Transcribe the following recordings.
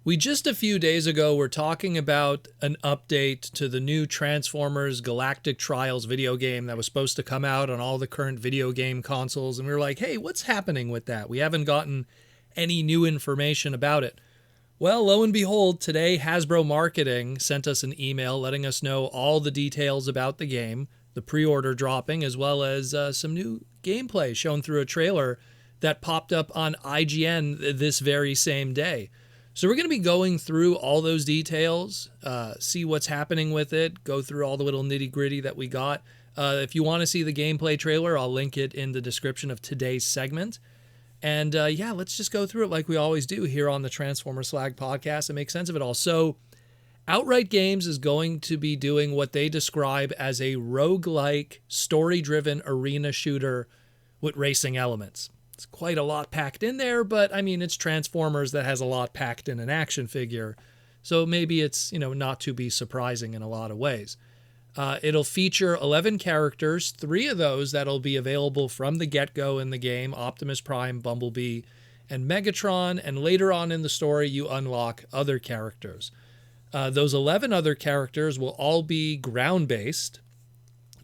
We just a few days ago were talking about an update to the new Transformers Galactic Trials video game that was supposed to come out on all the current video game consoles, and we were like, hey, what's happening with that? We haven't gotten any new information about it. Well, lo and behold, today Hasbro Marketing sent us an email letting us know all the details about the game, the pre-order dropping, as well as some new gameplay shown through a trailer that popped up on IGN this very same day. So we're going to be going through all those details, see what's happening with it, go through all the little nitty-gritty that we got. If you want to see the gameplay trailer, I'll link it in the description of today's segment. And yeah, let's just go through it like we always do here on the Transformers Slag podcast and make sense of it all. So Outright Games is going to be doing what they describe as a roguelike, story-driven arena shooter with racing elements. It's quite a lot packed in there, but I mean, it's Transformers that has a lot packed in an action figure. So maybe it's, not to be surprising in a lot of ways. It'll feature 11 characters, 3 of those that'll be available from the get-go in the game: Optimus Prime, Bumblebee, and Megatron, and later on in the story you unlock other characters. Those 11 other characters will all be ground-based,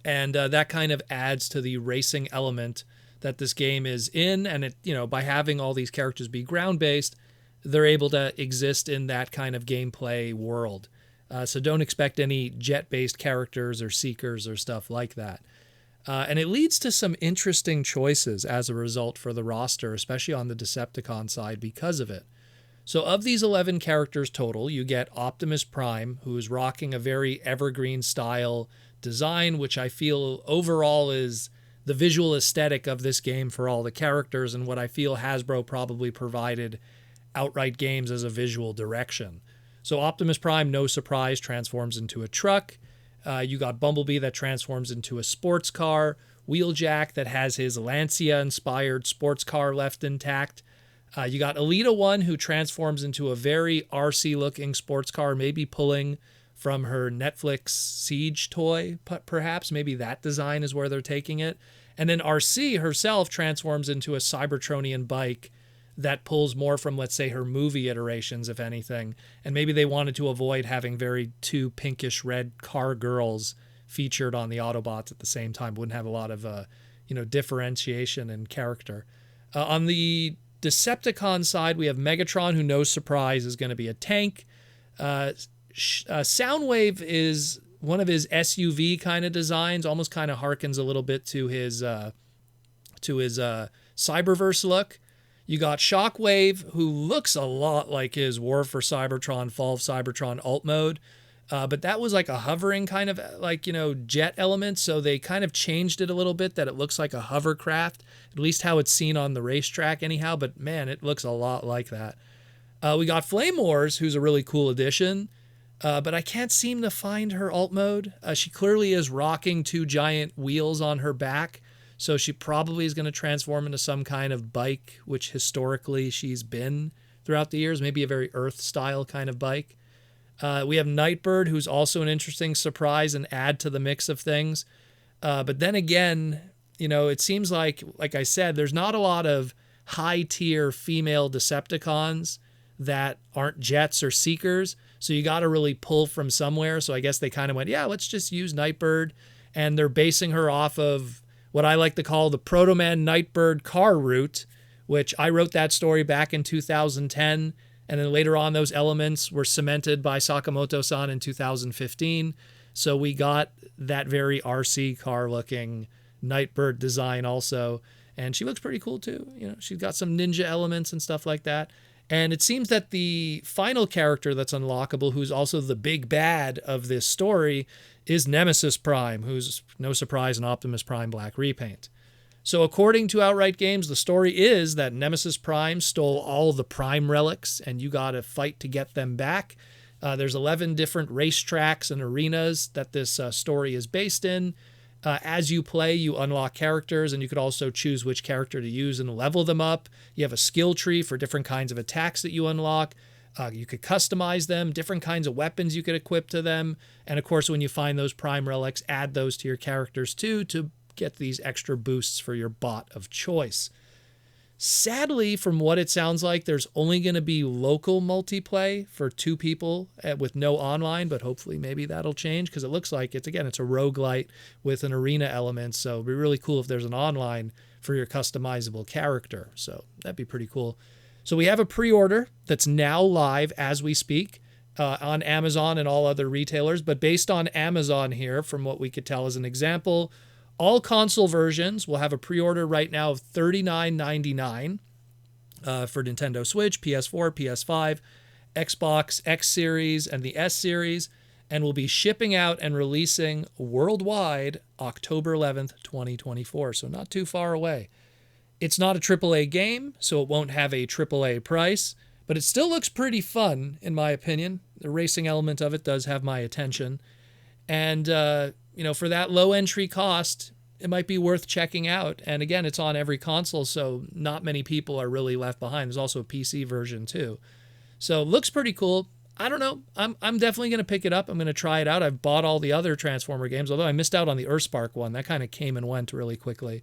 and that kind of adds to the racing element that this game is in, and it, by having all these characters be ground-based, they're able to exist in that kind of gameplay world. So don't expect any jet-based characters or seekers or stuff like that. And it leads to some interesting choices as a result for the roster, especially on the Decepticon side because of it. So of these 11 characters total, you get Optimus Prime, who is rocking a very evergreen style design, which I feel overall is the visual aesthetic of this game for all the characters, and what I feel Hasbro probably provided Outright Games as a visual direction. So Optimus Prime, no surprise, transforms into a truck. You got Bumblebee that transforms into a sports car. Wheeljack that has his Lancia-inspired sports car left intact. You got Elita 1, who transforms into a very RC-looking sports car, maybe pulling from her Netflix Siege toy, perhaps. Maybe that design is where they're taking it. And then RC herself transforms into a Cybertronian bike that pulls more from, let's say, her movie iterations, if anything. And maybe they wanted to avoid having two pinkish red car girls featured on the Autobots at the same time. Wouldn't have a lot of, differentiation in character. On the Decepticon side, we have Megatron, who, no surprise, is going to be a tank. Soundwave is one of his SUV kind of designs, almost kind of harkens a little bit to his Cyberverse look. You got Shockwave, who looks a lot like his War for Cybertron, Fall of Cybertron alt mode, but that was like a hovering kind of jet element, so they kind of changed it a little bit that it looks like a hovercraft, at least how it's seen on the racetrack anyhow, but man, it looks a lot like that. We got Flame Wars, who's a really cool addition. But I can't seem to find her alt mode. She clearly is rocking 2 giant wheels on her back, so she probably is going to transform into some kind of bike, which historically she's been throughout the years, maybe a very Earth-style kind of bike. We have Nightbird, who's also an interesting surprise and add to the mix of things. But then again, it seems like I said, there's not a lot of high-tier female Decepticons that aren't jets or seekers, so you got to really pull from somewhere. So I guess they kind of went, yeah, let's just use Nightbird, and they're basing her off of what I like to call the Proto-Man Nightbird car route, which I wrote that story back in 2010, and then later on those elements were cemented by Sakamoto-san in 2015. So we got that very RC car-looking Nightbird design also, and she looks pretty cool too. She's got some ninja elements and stuff like that. And it seems that the final character that's unlockable, who's also the big bad of this story, is Nemesis Prime, who's, no surprise, an Optimus Prime black repaint. So according to Outright Games, the story is that Nemesis Prime stole all the Prime relics, and you got to fight to get them back. There's 11 different racetracks and arenas that this story is based in. As you play, you unlock characters, and you could also choose which character to use and level them up. You have a skill tree for different kinds of attacks that you unlock. You could customize them, different kinds of weapons you could equip to them. And of course, when you find those Prime relics, add those to your characters too to get these extra boosts for your bot of choice. Sadly, from what it sounds like, there's only going to be local multiplayer for 2 people with no online, but hopefully maybe that'll change because it looks like it's a roguelite with an arena element. So it'd be really cool if there's an online for your customizable character. So that'd be pretty cool. So we have a pre-order that's now live as we speak on Amazon and all other retailers. But based on Amazon here, from what we could tell as an example, all console versions will have a pre-order right now of $39.99 for Nintendo Switch, PS4, PS5, Xbox X Series, and the S Series, and will be shipping out and releasing worldwide October 11th, 2024. So not too far away. It's not a AAA game, so it won't have a AAA price, but it still looks pretty fun, in my opinion. The racing element of it does have my attention. And, for that low entry cost, it might be worth checking out. And again, it's on every console, so not many people are really left behind. There's also a PC version too. So looks pretty cool. I don't know. I'm definitely going to pick it up. I'm going to try it out. I've bought all the other Transformer games, although I missed out on the Earthspark one. That kind of came and went really quickly,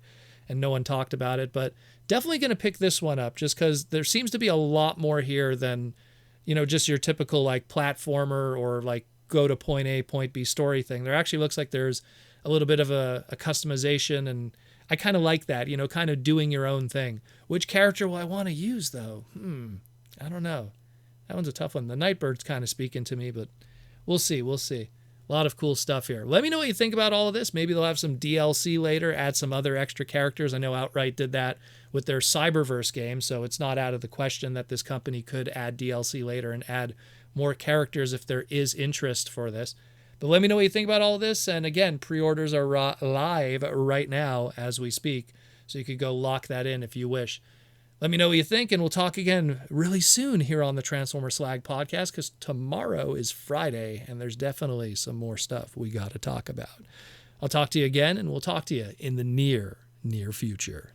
and no one talked about it. But definitely going to pick this one up just because there seems to be a lot more here than, just your typical like platformer or like go to point A, point B story thing. There actually looks like there's a little bit of a customization, and I kind of like that, kind of doing your own thing. Which character will I want to use, though? I don't know. That one's a tough one. The Nightbird's kind of speaking to me, but we'll see. We'll see. A lot of cool stuff here. Let me know what you think about all of this. Maybe they'll have some DLC later, add some other extra characters. I know Outright did that with their Cyberverse game, so it's not out of the question that this company could add DLC later and add more characters if there is interest for this. But let me know what you think about all of this. And again, pre-orders are live right now as we speak, so you could go lock that in if you wish. Let me know what you think, and we'll talk again really soon here on the Transformers Slag podcast, because tomorrow is Friday, and there's definitely some more stuff we got to talk about. I'll talk to you again, and we'll talk to you in the near future.